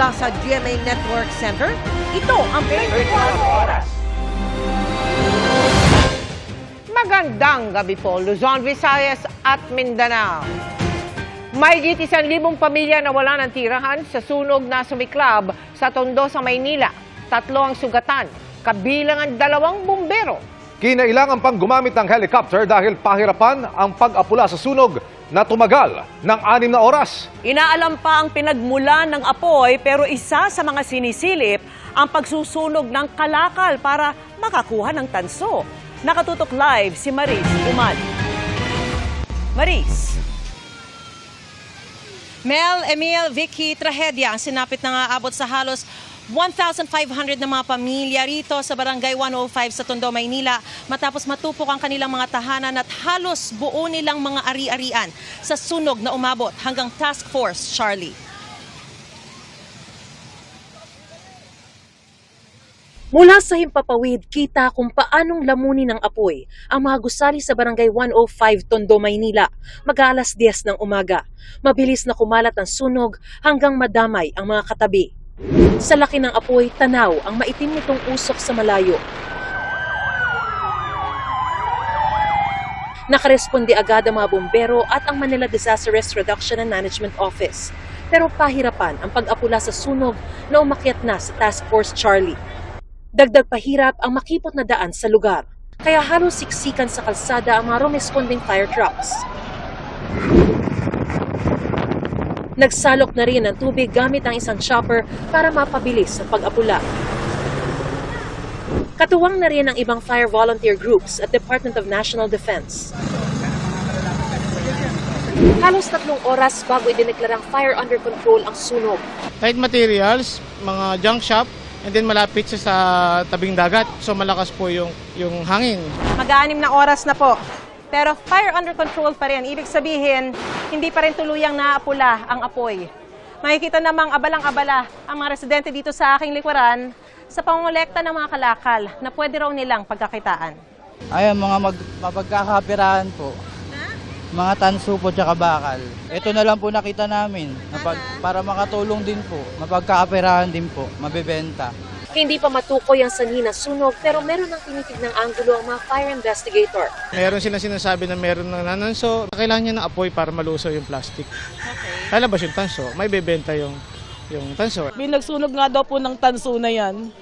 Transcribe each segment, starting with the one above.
mula sa GMA Network Center, ito ang 24 Oras. Magandang gabi po, Luzon, Visayas at Mindanao. Mahigit 1,000 pamilya na wala ng tirahan sa sunog na sumiklab sa Tondo sa Maynila. 3 ang sugatan, kabilang ang 2 bumbero. Kinailangan pang gumamit ng helicopter dahil pahirapan ang pag-apula sa sunog na tumagal ng 6 na oras. Inaalam pa ang pinagmula ng apoy pero isa sa mga sinisilip ang pagsusunog ng kalakal para makakuha ng tanso. Nakatutok live si Maris Umali. Maris. Mel, Emil, Vicky, trahedya ang sinapit na aabot sa halos 1,500 na mga pamilya rito sa Barangay 105 sa Tondo, Maynila matapos matupok ang kanilang mga tahanan at halos buo nilang mga ari-arian sa sunog na umabot hanggang Task Force Charlie. Mula sa himpapawid, kita kung paanong lamunin ng apoy ang mga gusali sa Barangay 105, Tondo, Maynila, mag-aalas 10 ng umaga. Mabilis na kumalat ang sunog hanggang madamay ang mga katabi. Sa laki ng apoy, tanaw ang maitim nitong usok sa malayo. Nakaresponde agad ang mga bumbero at ang Manila Disaster Risk Reduction and Management Office. Pero pahirapan ang pag-apula sa sunog na umakyat na sa Task Force Charlie. Dagdag pahirap ang makipot na daan sa lugar, kaya halos siksikan sa kalsada ang mga rumesponding fire trucks. Nagsalok na rin ng tubig gamit ang isang chopper para mapabilis ang pag-apula. Katuwang na rin ang ibang fire volunteer groups at Department of National Defense. Halos 3 oras bago idineklarang fire under control ang sunog. Tight materials, mga junk shop, and then malapit siya sa tabing dagat. So malakas po yung hangin. Mag-6 na oras na po. Pero fire under control pa rin. Ibig sabihin, hindi pa rin tuluyang naapula ang apoy. Makikita namang abalang-abala ang mga residente dito sa aking likuran sa pangolekta ng mga kalakal na pwede raw nilang pagkakitaan. Ayan, mga mapagkakapirahan po. Mga tanso po tsaka bakal. Ito na lang po nakita namin para makatulong din po, mapagkakapirahan din po, mabebenta. Hindi pa matukoy ang sanhi ng sunog pero meron ng tinitignang anggulo ang mga fire investigator. Meron silang sinasabi na meron ng nananso. Kailangan niya ng apoy para malusaw yung plastic. Okay. Lalabas yung tanso, may bebenta yung tanso. Binagsunog nga daw po ng tanso na yan.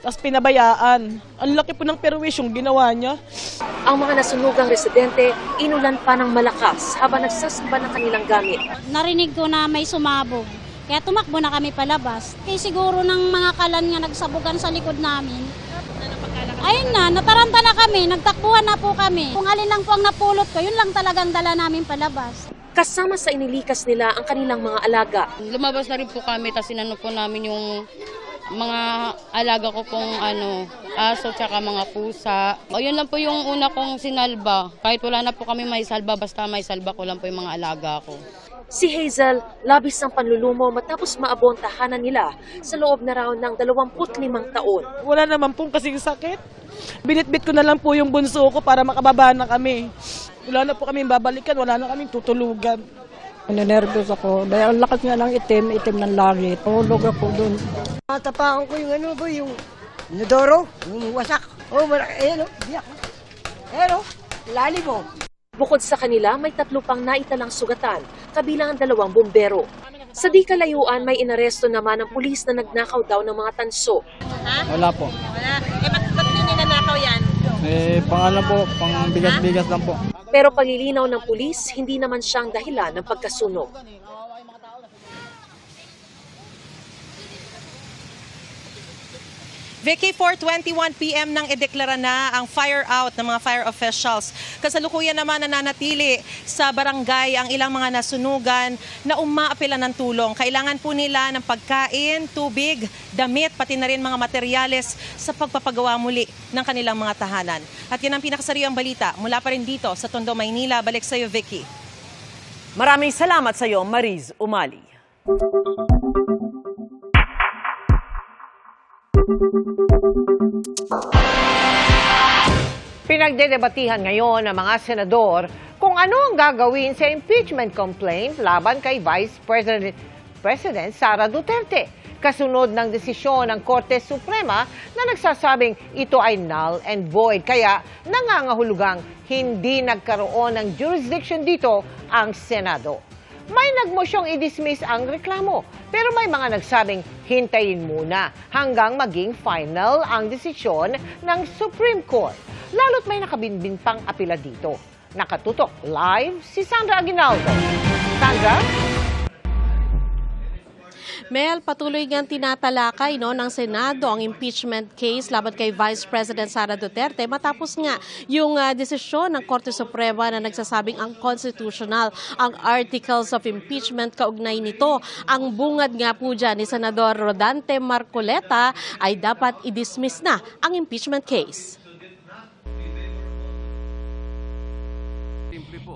Tapos pinabayaan. Ang laki po ng perwis yung ginawa niya. Ang mga nasunugang residente, inulan pa ng malakas habang nagsasamba ng kanilang gamit. Narinig ko na may sumabog. Kaya tumakbo na kami palabas. Kaya siguro ng mga kalan nga nagsabugan sa likod namin. Ayun na, nataranta na kami, nagtakbuhan na po kami. Kung alin lang po ang napulot ko, yun lang talagang dala namin palabas. Kasama sa inilikas nila ang kanilang mga alaga. Lumabas na rin po kami, tapos sinano po namin yung mga alaga ko pong aso tsaka mga pusa. O yun lang po yung una kong sinalba. Kahit wala na po kami may salba, basta may salba ko lang po yung mga alaga ko. Si Hazel, labis ng panlulumo matapos maabot ang tahanan nila sa loob na raw ng 25 taon. Wala naman pong kasing sakit. Binitbit ko na lang po yung bunso ko para makababa na kami. Wala na po kami babalikan, wala na kami tutulugan. Nanervyos ako dahil ang lakas nga ng itim ng langit. Hulog ako doon. Matapakan ko yung Nodoro, yung wasak. Oh, malaki, biyak. Lalim mo. Bukod sa kanila, may 3 pang naitalang sugatan, kabilang ang 2 bumbero. Sa di kalayuan, may inaresto naman ng pulis na nagnakaw daw ng mga tanso. Wala po. Wala. Ba't ninanakaw yan? Pangalan po, pang bigas-bigas lang po. Pero palilinaw ng pulis, hindi naman siyang dahilan ng pagkasunog. Vicky, 4:21 PM nang ideklara na ang fire out ng mga fire officials. Kasalukuyan naman nananatili sa barangay ang ilang mga nasunugan na umaapela ng tulong. Kailangan po nila ng pagkain, tubig, damit, pati na rin mga materyales sa pagpapagawa muli ng kanilang mga tahanan. At yan ang pinakasariwang balita mula pa rin dito sa Tondo, Maynila. Balik sa iyo, Vicky. Maraming salamat sa iyo, Maris Umali. Pinagdedebatihan ngayon ng mga senador kung ano ang gagawin sa impeachment complaint laban kay Vice President Sara Duterte. kasunod ng desisyon ng Korte Suprema na nagsasabing ito ay null and void. Kaya nangangahulugang hindi nagkaroon ng jurisdiction dito ang Senado. May nagmosyong i-dismiss ang reklamo, pero may mga nagsabing hintayin muna hanggang maging final ang desisyon ng Supreme Court. Lalo't may nakabinbin pang apela dito. Nakatutok live si Sandra Aguinaldo. Sandra? Mel, patuloy ngang tinatalakay ng Senado ang impeachment case laban kay Vice President Sara Duterte matapos nga yung desisyon ng Korte Suprema na nagsasabing unconstitutional ang articles of impeachment kaugnay nito. Ang bungad nga po dyan ni Senador Rodante Marcoleta ay dapat i-dismiss na ang impeachment case.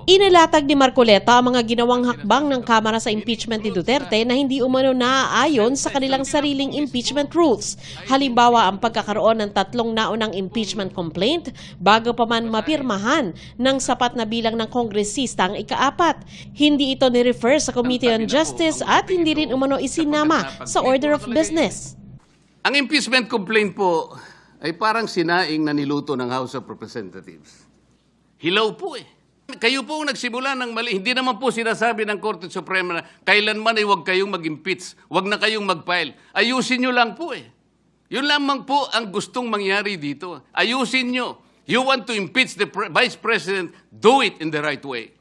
Inilatag ni Marcoleta ang mga ginawang hakbang ng Kamara sa impeachment ni Duterte na hindi umano naaayon sa kanilang sariling impeachment rules. Halimbawa, ang pagkakaroon ng 3 naunang impeachment complaint bago pa man mapirmahan ng sapat na bilang ng kongresista ang ika-4. Hindi ito ni-refer sa Committee on Justice at hindi rin umano isinama sa order of business. Ang impeachment complaint po ay parang sinaing na niluto ng House of Representatives. Hilaw po eh. Kayo po nagsimula ng mali. Hindi naman po sinasabi ng Korte Suprema na kailanman ay huwag kayong mag-impeach, huwag na kayong mag-file. Ayusin nyo lang po eh. Yun lamang po ang gustong mangyari dito. Ayusin nyo. You want to impeach the Vice President, do it in the right way.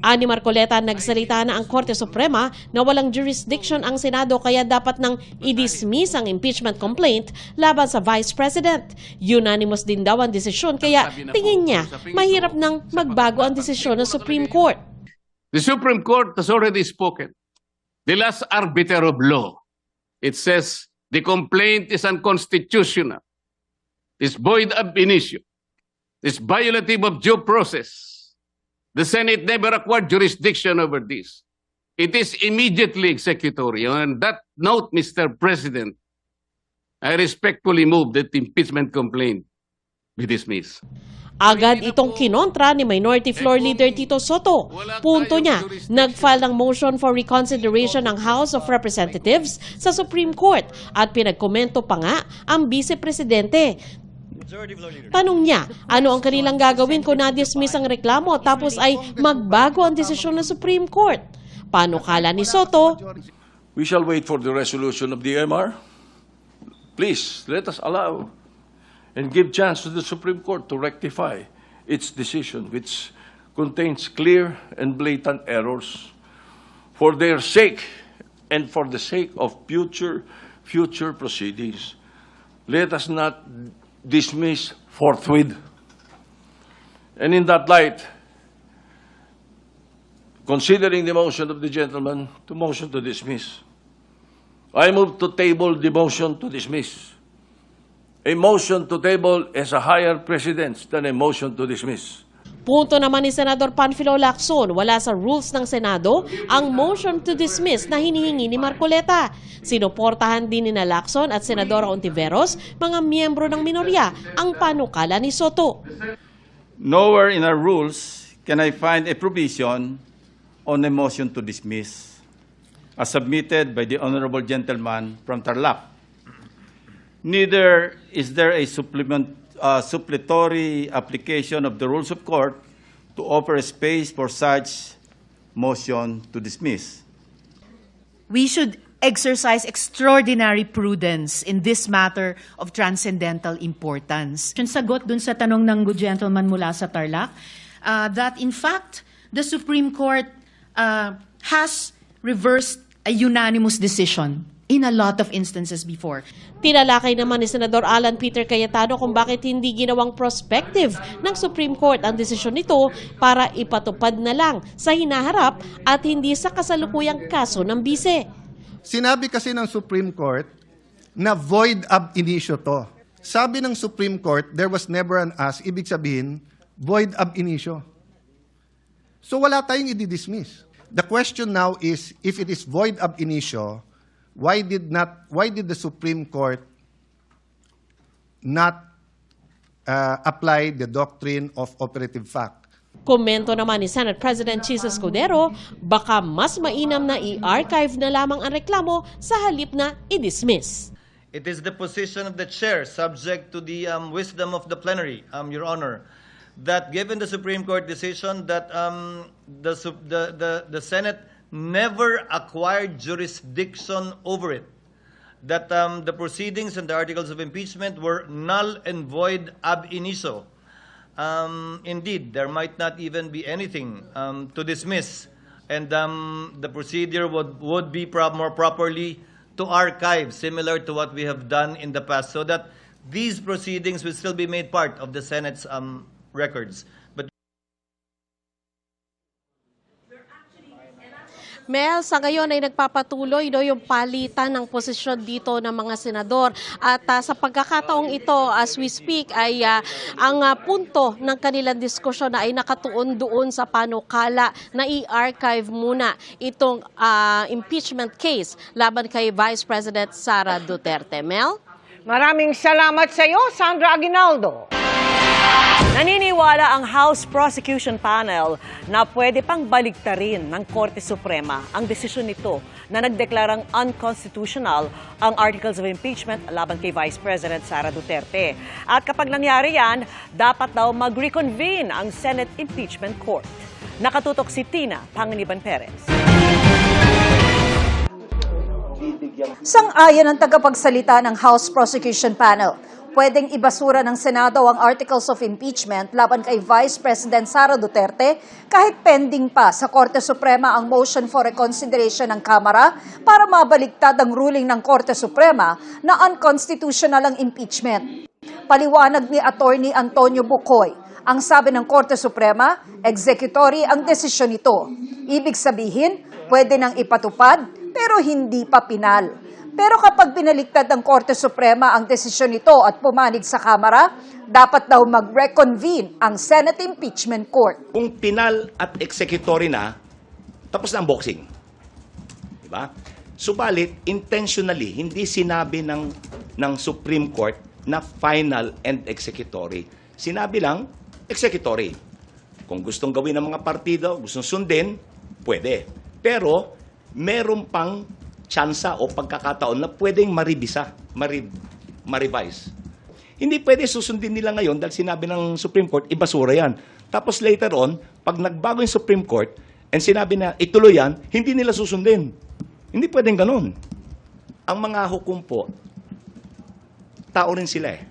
Ani Marcoleta, nagsalita na ang Korte Suprema na walang jurisdiction ang Senado kaya dapat nang i-dismiss ang impeachment complaint laban sa Vice President. Unanimous din daw ang desisyon kaya tingin niya mahirap nang magbago ang desisyon ng Supreme Court. The Supreme Court has already spoken. The last arbiter of law. It says the complaint is unconstitutional. It's void ab initio. It's violative of due process. The Senate never acquired jurisdiction over this. It is immediately executory. On that note, Mr. President, I respectfully move that the impeachment complaint be dismissed. Agad itong kinontra ni Minority Floor Leader Tito Soto. Punto niya, nag-file ng motion for reconsideration ng House of Representatives sa Supreme Court at pinagkomento pa nga ang Vice Presidente. Tanong niya, ano ang kanilang gagawin kung na-dismiss ang reklamo tapos ay magbago ang desisyon ng Supreme Court? Paano kala ni Soto? We shall wait for the resolution of the MR. Please, let us allow and give chance to the Supreme Court to rectify its decision, which contains clear and blatant errors. For their sake and for the sake of future proceedings, let us not dismiss forthwith. And in that light, considering the motion of the gentleman to motion to dismiss, I move to table the motion to dismiss. A motion to table has a higher precedence than a motion to dismiss. Punto naman ni Senador Panfilo Lacson, wala sa rules ng Senado ang motion to dismiss na hinihingi ni Marcoleta. Sinuportahan din ni Lacson at Senadora Ontiveros, mga miyembro ng minorya, ang panukala ni Soto. Nowhere in our rules can I find a provision on a motion to dismiss as submitted by the honorable gentleman from Tarlac. Neither is there a supplementary application of the rules of court to offer a space for such motion to dismiss. We should exercise extraordinary prudence in this matter of transcendental importance. Sagot dun sa tanong ng good gentleman mula sa Tarlac, that in fact, the Supreme Court has reversed a unanimous decision in a lot of instances before. Tinalakay naman ni Senador Alan Peter Cayetano kung bakit hindi ginawang prospective ng Supreme Court ang desisyon nito para ipatupad na lang sa hinaharap at hindi sa kasalukuyang kaso ng bise. Sinabi kasi ng Supreme Court na void ab initio to. Sabi ng Supreme Court, there was never an as, ibig sabihin, void ab initio. So wala tayong i-dismiss. The question now is, if it is void ab initio, why did the Supreme Court not apply the doctrine of operative fact Komento naman ni Senate President Chis Escudero, baka mas mainam na i-archive na lamang ang reklamo sa halip na i-dismiss. It is the position of the chair, subject to the wisdom of the plenary, Your Honor, that given the Supreme Court decision that the Senate never acquired jurisdiction over it, that the proceedings and the articles of impeachment were null and void ab initio. Indeed, there might not even be anything to dismiss, and the procedure would be more properly to archive, similar to what we have done in the past, so that these proceedings will still be made part of the Senate's records. But Mel, sa ngayon ay nagpapatuloy yung palitan ng posisyon dito ng mga senador. At sa pagkakataong ito, as we speak, ay ang punto ng kanilang diskusyon ay nakatuon doon sa panukala na i-archive muna itong impeachment case laban kay Vice President Sara Duterte. Mel? Maraming salamat sa iyo, Sandra Aguinaldo. Naniniwala ang House Prosecution Panel na pwede pang baligtarin ng Korte Suprema ang desisyon nito na nagdeklarang unconstitutional ang Articles of Impeachment laban kay Vice President Sara Duterte. At kapag nangyari yan, dapat daw mag-reconvene ang Senate Impeachment Court. Nakatutok si Tina Panganiban Perez. Sang-ayon ang tagapagsalita ng House Prosecution Panel. Pwedeng ibasura ng Senado ang Articles of Impeachment laban kay Vice President Sara Duterte kahit pending pa sa Korte Suprema ang motion for reconsideration ng Kamara para mabaligtad ang ruling ng Korte Suprema na unconstitutional ang impeachment. Paliwanag ni Attorney Antonio Bucoy, ang sabi ng Korte Suprema, executory ang desisyon nito. Ibig sabihin, pwede nang ipatupad pero hindi pa pinal. Pero kapag binaligtad ng Korte Suprema ang desisyon nito at pumanig sa Kamara, dapat daw mag-reconvene ang Senate Impeachment Court. Kung pinal at executory na, tapos na ang boxing. Diba? Subalit, intentionally, hindi sinabi ng Supreme Court na final and executory. Sinabi lang, executory. Kung gustong gawin ng mga partido, gustong sundin, pwede. Pero, meron pang tsansa o pagkakataon na pwedeng ma-revise. Hindi pwede susundin nila ngayon dahil sinabi ng Supreme Court, ibasura yan. Tapos later on, pag nagbago yung Supreme Court and sinabi na ituloy yan, hindi nila susundin. Hindi pwedeng ganun. Ang mga hukom po, tao rin sila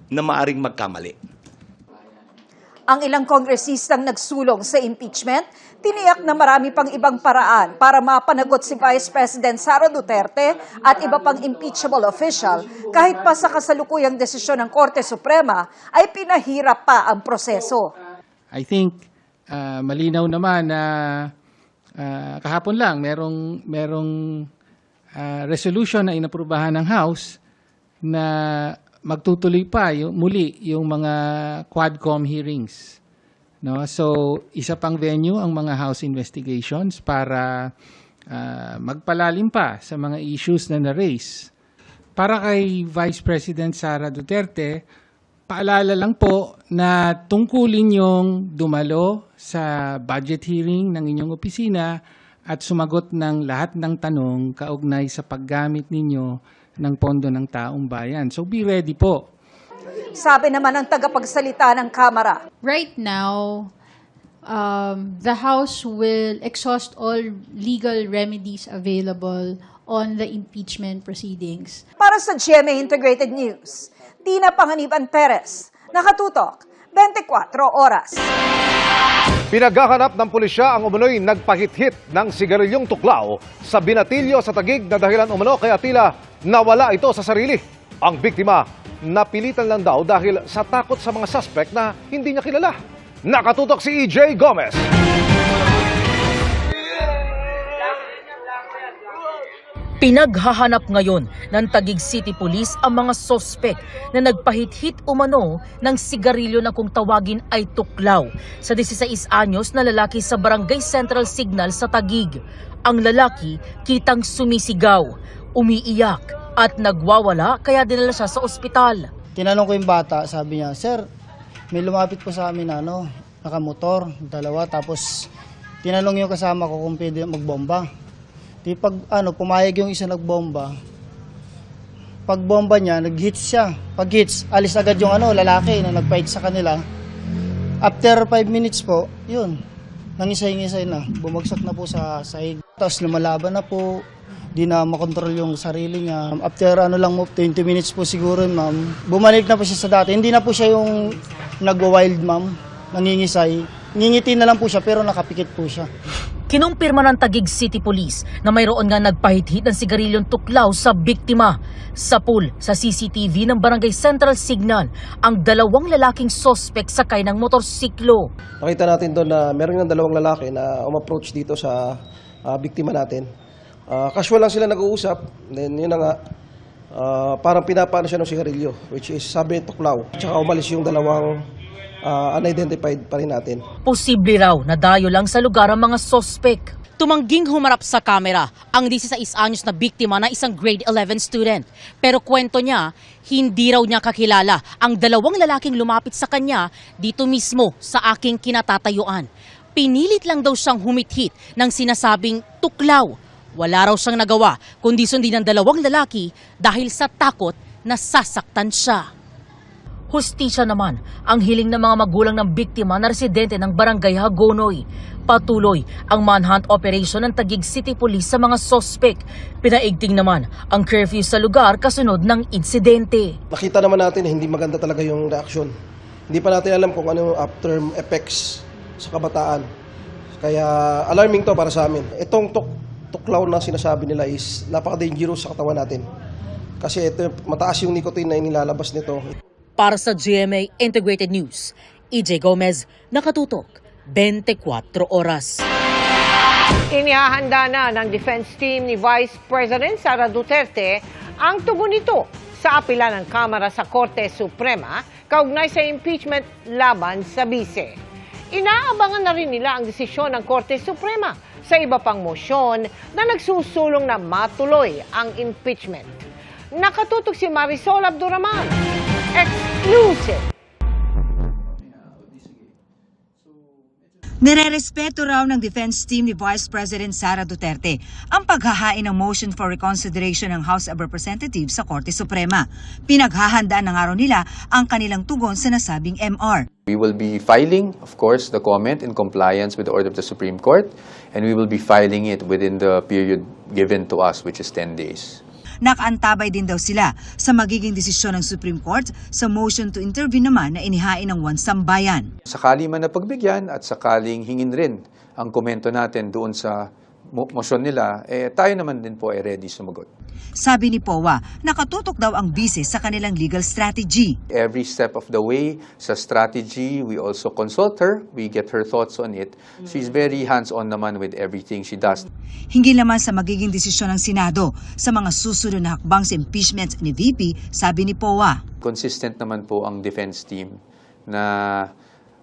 na maaring magkamali. Ang ilang kongresistang nagsulong sa impeachment, tiniyak na marami pang ibang paraan para mapanagot si Vice President Sara Duterte at iba pang impeachable official kahit pa sa kasalukuyang desisyon ng Korte Suprema ay pinahirap pa ang proseso. I think malinaw naman na kahapon lang merong resolution na inaprubahan ng House na magtutuloy pa muli yung mga Quadcom hearings. No? So, isa pang venue ang mga House investigations para magpalalim pa sa mga issues na na-raise. Para kay Vice President Sara Duterte, paalala lang po na tungkulin yung dumalo sa budget hearing ng inyong opisina at sumagot ng lahat ng tanong kaugnay sa paggamit ninyo ng pondo ng taong bayan. So be ready po. Sabi naman ng tagapagsalita ng Kamara. Right now, the House will exhaust all legal remedies available on the impeachment proceedings. Para sa GMA Integrated News, Tina Panganiban Perez, nakatutok, 24 oras. Pinaghahanap ng pulisya ang umunoy nagpahit-hit ng sigarilyong tuklaw sa binatilyo sa Taguig na dahilan umano kaya tila nawala ito sa sarili. Ang biktima napilitan lang daw dahil sa takot sa mga suspect na hindi niya kilala. Nakatutok si EJ Gomez. Pinaghahanap ngayon ng Taguig City Police ang mga sospek na nagpahit-hit umano ng sigarilyo na kung tawagin ay tuklaw sa 16 anyos na lalaki sa Barangay Central Signal sa Taguig. Ang lalaki kitang sumisigaw, umiiyak at nagwawala kaya dinala siya sa ospital. Tinanong ko yung bata, sabi niya, "Sir, may lumapit po sa amin na nakamotor, dalawa, tapos tinanong yung kasama ko kung pwede magbomba. Di pag pumayag yung isa nagbomba, pag bomba niya, nag-hits siya. Pag hits, alis agad yung lalaki na nag-fight sa kanila. After 5 minutes po, yun, nangisay-ngisay na, bumagsak na po sa sahig. Tapos lumalaban na po, di na makontrol yung sarili niya. After 20 minutes po siguro, ma'am, bumalik na po siya sa dati. Hindi na po siya yung nagwa-wild, ma'am, nangingisay. Ngingiti na lang po siya pero nakapikit po siya. Kinumpirma ng Taguig City Police na mayroon nga nagpahit-hit ng sigarilyong tuklaw sa biktima. Sa pool sa CCTV ng Barangay Central Signan, ang 2 lalaking sospek sakay ng motorsiklo. Nakita natin doon na meron ng 2 lalaki na umapproach dito sa biktima natin. Casual lang sila nag-uusap, then yun na nga, parang pinapano siya ng sigarilyo, which is sabi tuklaw. Tsaka umalis yung 2 unidentified pa rin natin. Posible raw na dayo lang sa lugar ang mga sospek. Tumangging humarap sa kamera ang 16 anyos na biktima na isang grade 11 student. Pero kwento niya, hindi raw niya kakilala ang 2 lalaking lumapit sa kanya dito mismo sa aking kinatatayuan. Pinilit lang daw siyang humithit ng sinasabing tuklaw. Wala raw siyang nagawa kundi sundin ng 2 lalaki dahil sa takot na sasaktan siya. Hustisya naman ang hiling ng mga magulang ng biktima na residente ng Barangay Hagonoy. Patuloy ang manhunt operation ng Taguig City Police sa mga sospek. Pinaigting naman ang curfew sa lugar kasunod ng insidente. Nakita naman natin na hindi maganda talaga yung reaksyon. Hindi pa natin alam kung ano yung after effects sa kabataan. Kaya alarming to para sa amin. Itong tuklaw na sinasabi nila is napaka-dangerous sa katawan natin. Kasi ito, mataas yung nicotine na inilalabas nito. Para sa GMA Integrated News, EJ Gomez, nakatutok 24 oras. Inihahanda na ng defense team ni Vice President Sara Duterte ang tugon nito sa apela ng Kamara sa Korte Suprema kaugnay sa impeachment laban sa bise. Inaabangan na rin nila ang desisyon ng Korte Suprema sa iba pang mosyon na nagsusulong na matuloy ang impeachment. Nakatutok si Marisol Abduraman. Exclusive. Nirerespeto raw ng defense team ni Vice President Sara Duterte ang paghahain ng motion for reconsideration ng House of Representatives sa Korte Suprema. Pinaghahandaan ng araw nila ang kanilang tugon sa nasabing MR. We will be filing, of course, the comment in compliance with the order of the Supreme Court, and we will be filing it within the period given to us, which is 10 days. Nakaantabay din daw sila sa magiging desisyon ng Supreme Court sa motion to intervene naman na inihain ng Wansambayan. Sakali man na pagbigyan at sakaling hingin rin ang komento natin doon sa motion nila, tayo naman din po ay ready sumagot. Sabi ni POA, nakatutok daw ang bise sa kanilang legal strategy. Every step of the way sa strategy, we also consult her. We get her thoughts on it. She's very hands-on naman with everything she does. Hinggil naman sa magiging desisyon ng Senado sa mga susunod na hakbang sa impeachment ni VP, sabi ni POA. Consistent naman po ang defense team na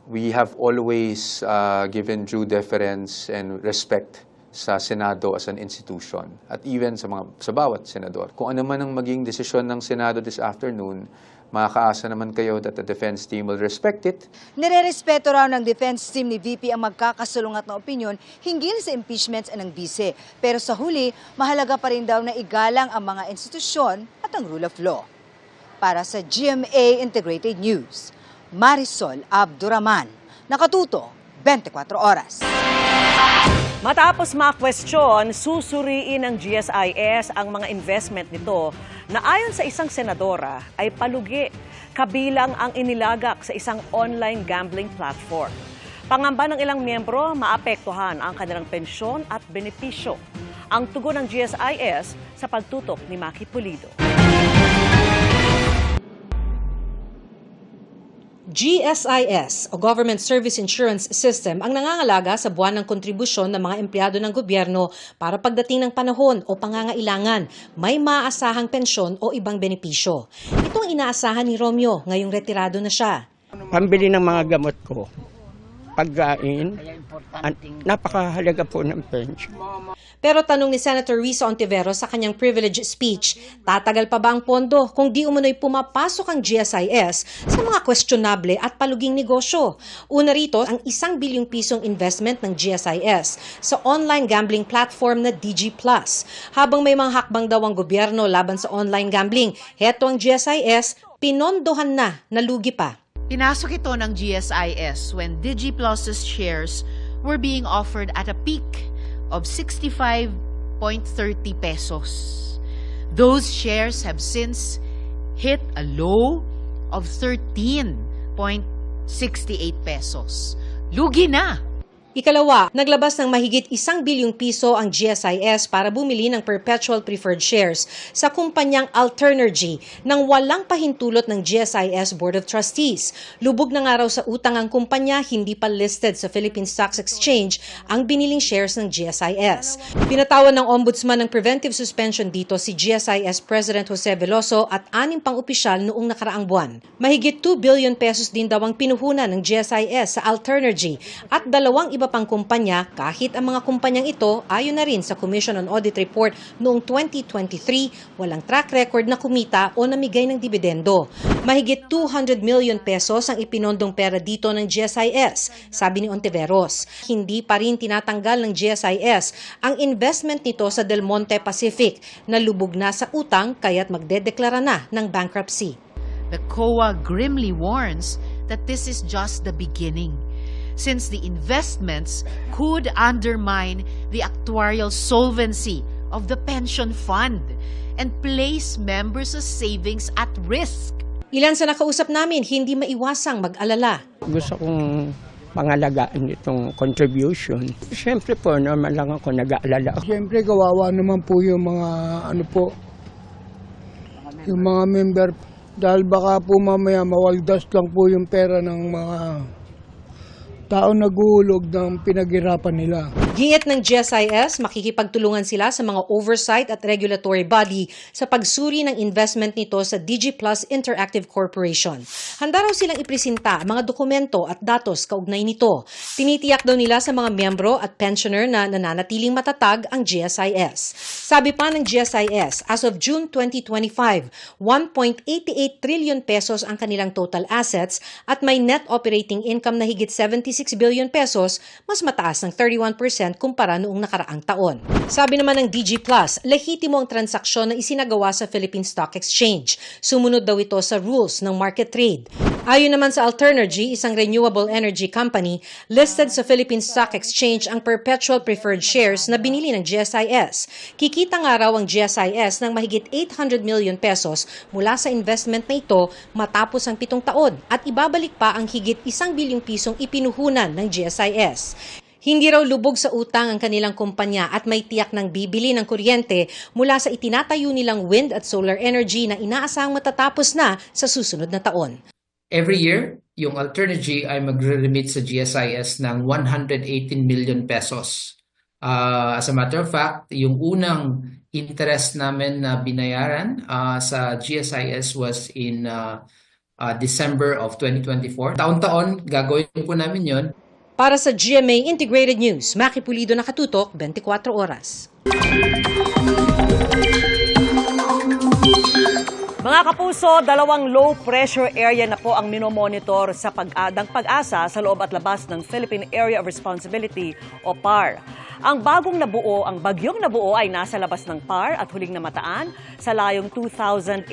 we have always given due deference and respect sa Senado as an institution at even sa bawat senador. Kung ano man ang maging desisyon ng Senado this afternoon, makakaasa naman kayo that the defense team will respect it. Nirerespeto raw ng defense team ni VP ang magkakasulungat na opinyon hinggil sa impeachments ng bise. Pero sa huli, mahalaga pa rin daw na igalang ang mga institusyon at ang rule of law. Para sa GMA Integrated News, Marisol Abduraman, nakatuto 24 oras. Matapos ma-question, susuriin ng GSIS ang mga investment nito na ayon sa isang senadora ay palugi, kabilang ang inilagak sa isang online gambling platform. Pangamba ng ilang miyembro, maapektuhan ang kanilang pensyon at benepisyo. Ang tugon ng GSIS sa pagtutok ni Maki Pulido. GSIS o Government Service Insurance System ang nangangalaga sa buwan ng kontribusyon ng mga empleyado ng gobyerno para pagdating ng panahon o pangangailangan, may maaasahang pensyon o ibang benepisyo. Itong inaasahan ni Romeo ngayong retirado na siya. Pambili ng mga gamot ko. pagkain. Napakahalaga po ng pension. Pero tanong ni Senator Risa Ontiveros sa kanyang privilege speech, tatagal pa ba ang pondo kung di umunoy pumapasok ang GSIS sa mga questionable at paluging negosyo? Una rito, ang 1 bilyong pisong investment ng GSIS sa online gambling platform na DG Plus. Habang may mga hakbang daw ang gobyerno laban sa online gambling, heto ang GSIS, pinondohan na, nalugi pa. Pinasok ito ng GSIS when DigiPlus's shares were being offered at a peak of 65.30 pesos. Those shares have since hit a low of 13.68 pesos. Lugi na! Ikalawa, naglabas ng mahigit 1 bilyong piso ang GSIS para bumili ng perpetual preferred shares sa kumpanyang Alternergy nang walang pahintulot ng GSIS Board of Trustees. Lubog na nga raw sa utang ang kumpanya, hindi pa listed sa Philippine Stock Exchange ang biniling shares ng GSIS. Pinatawan ng Ombudsman ng preventive suspension dito si GSIS President Jose Veloso at 6 pang opisyal noong nakaraang buwan. Mahigit 2 billion pesos din daw ang pinuhunan ng GSIS sa Alternergy at 2 iba pang kumpanya kahit ang mga kumpanyang ito ayon na rin sa Commission on Audit Report noong 2023 walang track record na kumita o namigay ng dibidendo. Mahigit 200 million pesos ang ipinondong pera dito ng GSIS, sabi ni Ontiveros. Hindi pa rin tinatanggal ng GSIS ang investment nito sa Del Monte Pacific na lubog na sa utang kaya't magdedeklara na ng bankruptcy. The COA grimly warns that this is just the beginning, since the investments could undermine the actuarial solvency of the pension fund and place members' savings at risk. Ilan sa nakausap namin hindi maiwasang mag-alala. Gusto kong pangalagaan itong contribution. Siyempre po, normal lang ako nag-aalala. Siyempre, kawawa naman po yung mga yung mga member. Dahil baka po mamaya mawaldas lang po yung pera ng mga tao naguhulog ng pinaghirapan nila. Giit ng GSIS, makikipagtulungan sila sa mga oversight at regulatory body sa pagsuri ng investment nito sa DG Plus Interactive Corporation. Handa raw silang ipresenta ang mga dokumento at datos kaugnay nito. Tinitiyak daw nila sa mga miyembro at pensioner na nananatiling matatag ang GSIS. Sabi pa ng GSIS, as of June 2025, 1.88 trillion pesos ang kanilang total assets at may net operating income na higit 76 billion pesos, mas mataas ng 31% kumpara noong nakaraang taon. Sabi naman ng DG Plus, lehitimo ang transaksyon na isinagawa sa Philippine Stock Exchange. Sumunod daw ito sa rules ng market trade. Ayon naman sa Alternergy, isang renewable energy company, listed sa Philippine Stock Exchange ang perpetual preferred shares na binili ng GSIS. Kikita nga raw ang GSIS ng mahigit 800 million pesos mula sa investment na ito matapos ang 7 taon at ibabalik pa ang higit 1 bilyong pisong ipinuhunan ng GSIS. Hindi raw lubog sa utang ang kanilang kumpanya at may tiyak ng bibili ng kuryente mula sa itinatayo nilang wind at solar energy na inaasahang matatapos na sa susunod na taon. Every year, yung Alternergy ay magre-remit sa GSIS ng 118 million pesos. As a matter of fact, yung unang interest namin na binayaran sa GSIS was in December of 2024. Taon-taon, gagawin po namin yon. Para sa GMA Integrated News, Maki Pulido, nakatutok 24 oras. Mga kapuso, 2 low pressure area na po ang minomonitor sa pag-asa sa loob at labas ng Philippine Area of Responsibility o PAR. Ang bagyong nabuo ay nasa labas ng PAR at huling namataan sa layong 2,865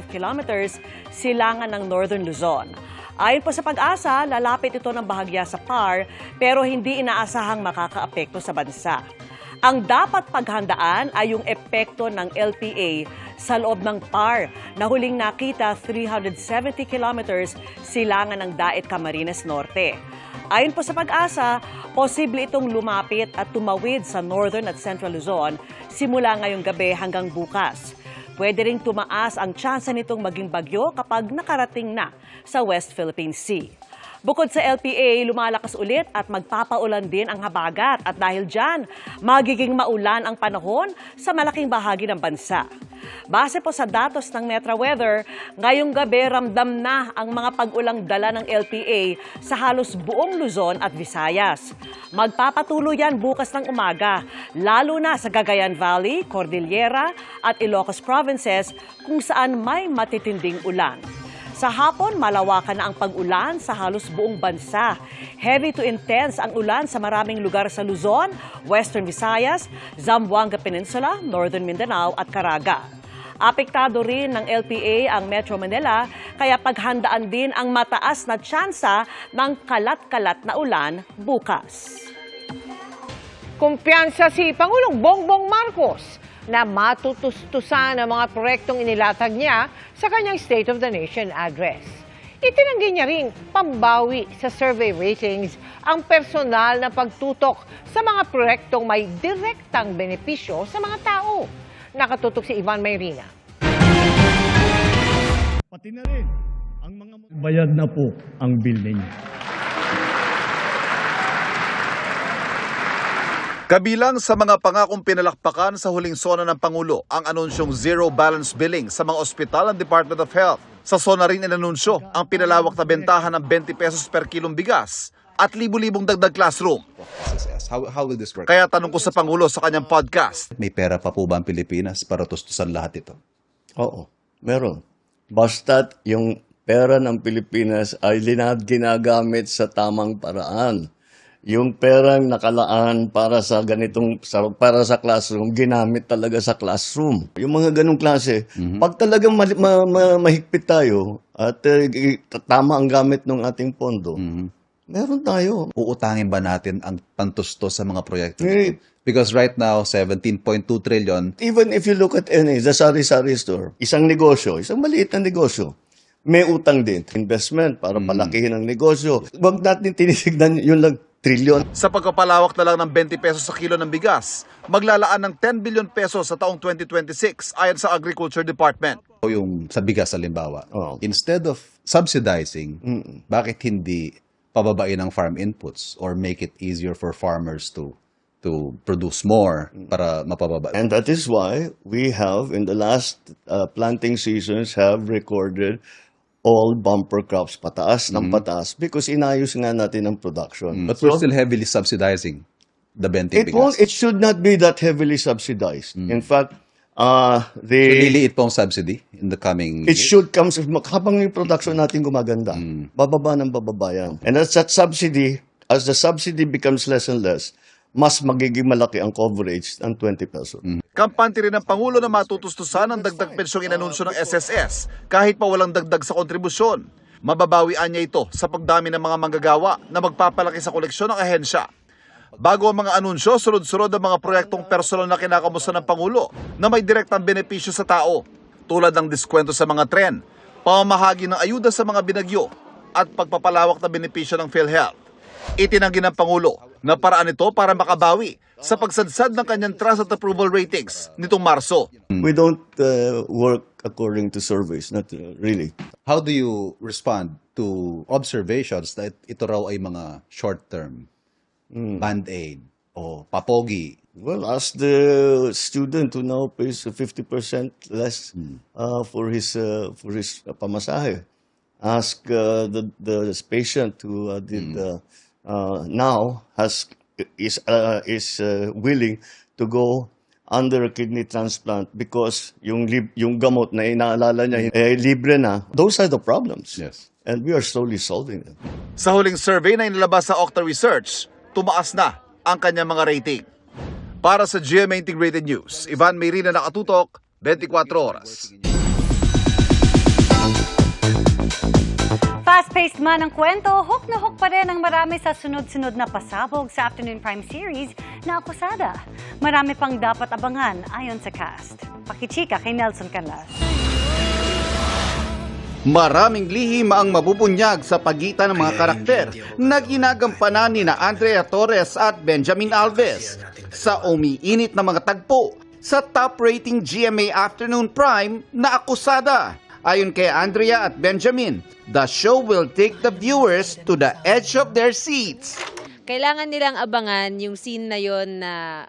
kilometers silangan ng Northern Luzon. Ayon po sa pag-asa, lalapit ito ng bahagya sa PAR pero hindi inaasahang makakaapekto sa bansa. Ang dapat paghandaan ay yung epekto ng LPA sa loob ng PAR na huling nakita 370 kilometers silangan ng Daet Camarines Norte. Ayon po sa pag-asa, posible itong lumapit at tumawid sa Northern at Central Luzon simula ngayong gabi hanggang bukas. Pwede ring tumaas ang tsansa nitong maging bagyo kapag nakarating na sa West Philippine Sea. Bukod sa LPA, lumalakas ulit at magpapaulan din ang habagat at dahil dyan, magiging maulan ang panahon sa malaking bahagi ng bansa. Base po sa datos ng Metra Weather, ngayong gabi ramdam na ang mga pag-ulang dala ng LPA sa halos buong Luzon at Visayas. Magpapatuloy yan bukas ng umaga, lalo na sa Cagayan Valley, Cordillera at Ilocos Provinces kung saan may matitinding ulan. Sa hapon, malawakan na ang pag-ulan sa halos buong bansa. Heavy to intense ang ulan sa maraming lugar sa Luzon, Western Visayas, Zamboanga Peninsula, Northern Mindanao at Caraga. Apektado rin ng LPA ang Metro Manila, kaya paghandaan din ang mataas na tsansa ng kalat-kalat na ulan bukas. Kumpiyansa si Pangulong Bongbong Marcos na matutustusan ang mga proyektong inilatag niya sa kanyang State of the Nation address. Itinanggi niya ring pambawi sa survey ratings ang personal na pagtutok sa mga proyektong may direktang benepisyo sa mga tao. Nakatutok si Ivan Mayrina. Pati na rin ang mga bayad na po ang bill ninyo. Kabilang sa mga pangakong pinalakpakan sa huling sona ng Pangulo ang anunsyong zero balance billing sa mga ospital ng Department of Health. Sa sona rin inanunsyo ang pinalawak na bentahan ng 20 pesos per kilong bigas at libu-libong dagdag classroom. How will this work? Kaya tanong ko sa Pangulo sa kanyang podcast. May pera pa po ba ang Pilipinas para tustusan lahat ito? Oo, meron. Basta't yung pera ng Pilipinas ay ginagamit sa tamang paraan. Yung perang nakalaan para sa para sa classroom, ginamit talaga sa classroom. Yung mga ganong klase, pag talagang mahigpit tayo at tama ang gamit ng ating pondo, meron tayo. Uutangin ba natin ang pantustos sa mga proyekto? Because right now, 17.2 trillion. Even if you look at NA, the sari-sari store, isang negosyo, isang maliit na negosyo, may utang din. Investment para palakihin ang negosyo. Huwag natin tinitignan yun lang trilyon. Sa pagpapalawak na lang ng 20 pesos sa kilo ng bigas, maglalaan ng 10 billion pesos sa taong 2026 ayon sa Agriculture Department. Yung sa bigas halimbawa, instead of subsidizing, bakit hindi pababain ang farm inputs or make it easier for farmers to produce more para mapababa? And that is why we have, in the last planting seasons, have recorded all bumper crops pataas ng pataas because inayos nga natin ang production. But we're still heavily subsidizing the 20 bigas. It should not be that heavily subsidized. In fact, so liliit pong subsidy in the coming it should come habang yung production natin gumaganda. Bababa ng bababa yan. And as that subsidy, as the subsidy becomes less and less, mas magiging malaki ang coverage ng 20 pesos. Kampante rin ng Pangulo na matutustusan ang dagdag pensyong inanunsyo ng SSS kahit pa walang dagdag sa kontribusyon. Mababawian niya ito sa pagdami ng mga manggagawa na magpapalaki sa koleksyon ng ahensya. Bago ang mga anunsyo, sunod-sunod ang mga proyektong personal na kinakamusta ng Pangulo na may direktang benepisyo sa tao, tulad ng diskwento sa mga tren, pamamahagi ng ayuda sa mga binagyo, at pagpapalawak na benepisyo ng PhilHealth. Itinanggi ng Pangulo na paraan ito para makabawi sa pagsadsad ng kanyang trust at approval ratings nitong Marso. We don't work according to surveys, not really. How do you respond to observations that ito raw ay mga short-term band-aid o papogi? Well, ask the student who now pays 50% less for his pamasahe. Ask the patient who now is willing to go under a kidney transplant because yung gamot na inaalala niya libre na. Those are the problems. Yes. And we are slowly solving them. Sa huling survey na inilabas sa Okta Research, tumaas na ang kanyang mga rating. Para sa GMA Integrated News, Ivan Mayrina, nakatutok, 24 oras. Fast-paced man ang kwento, hook na hook pa rin ang marami sa sunod-sunod na pasabog sa Afternoon Prime series na Akusada. Marami pang dapat abangan ayon sa cast. Pakichika kay Nelson Canlas. Maraming lihim ang mabubunyag sa pagitan ng mga karakter na ginagampanan ni Andrea Torres at Benjamin Alves sa umiinit na mga tagpo sa top-rating GMA Afternoon Prime na Akusada. Ayon kay Andrea at Benjamin, the show will take the viewers to the edge of their seats. Kailangan nilang abangan yung scene na yon na,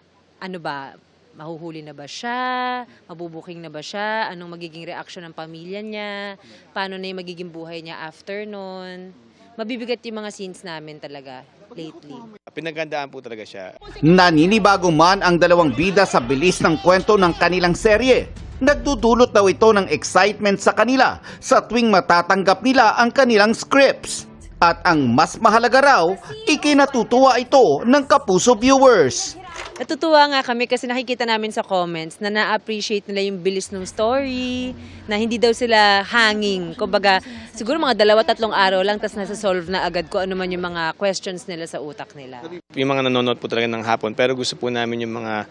Mahuhuli na ba siya? Mabubuking na ba siya? Anong magiging reaksyon ng pamilya niya? Paano na yung magiging buhay niya after nun? Mabibigat yung mga scenes namin talaga lately. Pinagandaan po talaga siya. Naninibago man ang dalawang bida sa bilis ng kwento ng kanilang serye. Nagdudulot daw ito ng excitement sa kanila sa tuwing matatanggap nila ang kanilang scripts. At ang mas mahalaga raw, ikinatutuwa ito ng kapuso viewers. Natutuwa nga kami kasi nakikita namin sa comments na na-appreciate nila yung bilis ng story, na hindi daw sila hanging. Kumbaga, siguro mga 2-3 araw lang, tapos nasa-solve na agad kung ano man yung mga questions nila sa utak nila. Yung mga nanonood po talaga ng hapon, pero gusto po namin yung mga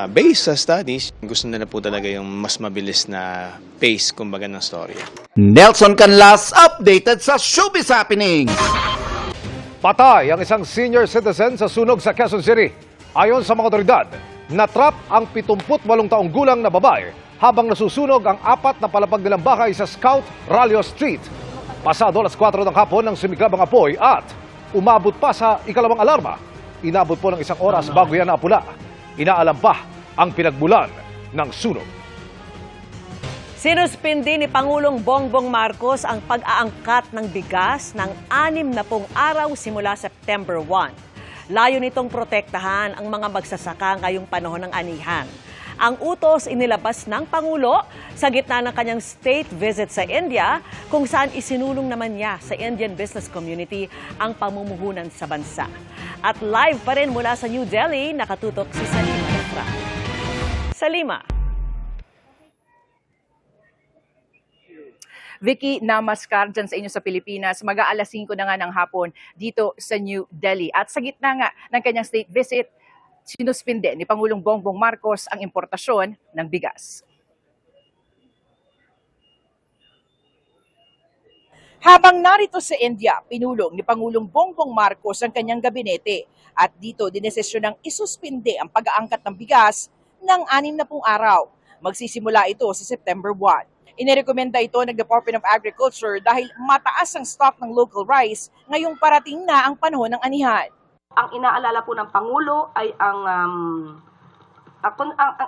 based sa studies. Gusto nila po talaga yung mas mabilis na pace, kumbaga, ng story. Nelson Canlas, updated sa Showbiz Happenings. Patay ang isang senior citizen sa sunog sa Quezon City. Ayon sa mga otoridad, natrap ang 78 taong gulang na babae habang nasusunog ang 4 na palapag nilang bahay sa Scout Ralio Street. Pasado alas 4 ng hapon nang sumiklab ang apoy at umabot pa sa ikalawang alarma. Inabot po ng 1 oras bago yan naapula. Inaalam pa ang pinagmulan ng sunog. Sinuspindi ni Pangulong Bongbong Marcos ang pag-aangkat ng bigas ng 60 araw simula September 1. Layo nitong protektahan ang mga magsasaka ngayong panahon ng anihan. Ang utos inilabas ng Pangulo sa gitna ng kanyang state visit sa India kung saan isinulong naman niya sa Indian business community ang pamumuhunan sa bansa. At live pa rin mula sa New Delhi, nakatutok si Salima Efra. Salima. Vicky, namaskar dyan sa inyo sa Pilipinas. Mag-aalas 5 na nga ng hapon dito sa New Delhi. At sa gitna nga ng kanyang state visit, sinuspinde ni Pangulong Bongbong Marcos ang importasyon ng bigas. Habang narito sa India, pinulong ni Pangulong Bongbong Marcos ang kanyang gabinete at dito dinesisyon ng isuspinde ang pag-aangkat ng bigas ng 60 araw. Magsisimula ito sa September 1. Inirekomenda ito ng Department of Agriculture dahil mataas ang stock ng local rice ngayong parating na ang panahon ng anihan. Ang inaalala po ng Pangulo ay ang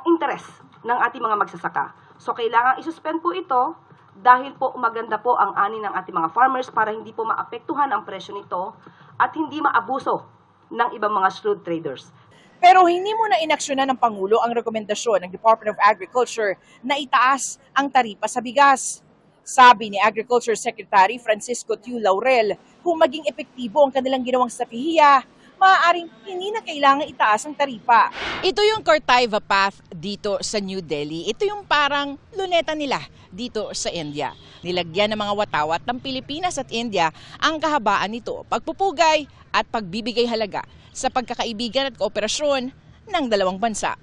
interest ng ating mga magsasaka. So kailangan isuspend po ito dahil po maganda po ang ani ng ating mga farmers para hindi po maapektuhan ang presyo nito at hindi maabuso ng ibang mga shrewd traders. Pero hindi mo na inaksyonan ng Pangulo ang rekomendasyon ng Department of Agriculture na itaas ang taripa sa bigas. Sabi ni Agriculture Secretary Francisco Tiu Laurel, kung maging epektibo ang kanilang ginawang strategiya, maaaring hindi na kailangan itaas ang taripa. Ito yung Cortaiva Path dito sa New Delhi. Ito yung parang luneta nila dito sa India. Nilagyan ng mga watawat ng Pilipinas at India ang kahabaan nito, pagpupugay at pagbibigay halaga sa pagkakaibigan at kooperasyon ng dalawang bansa.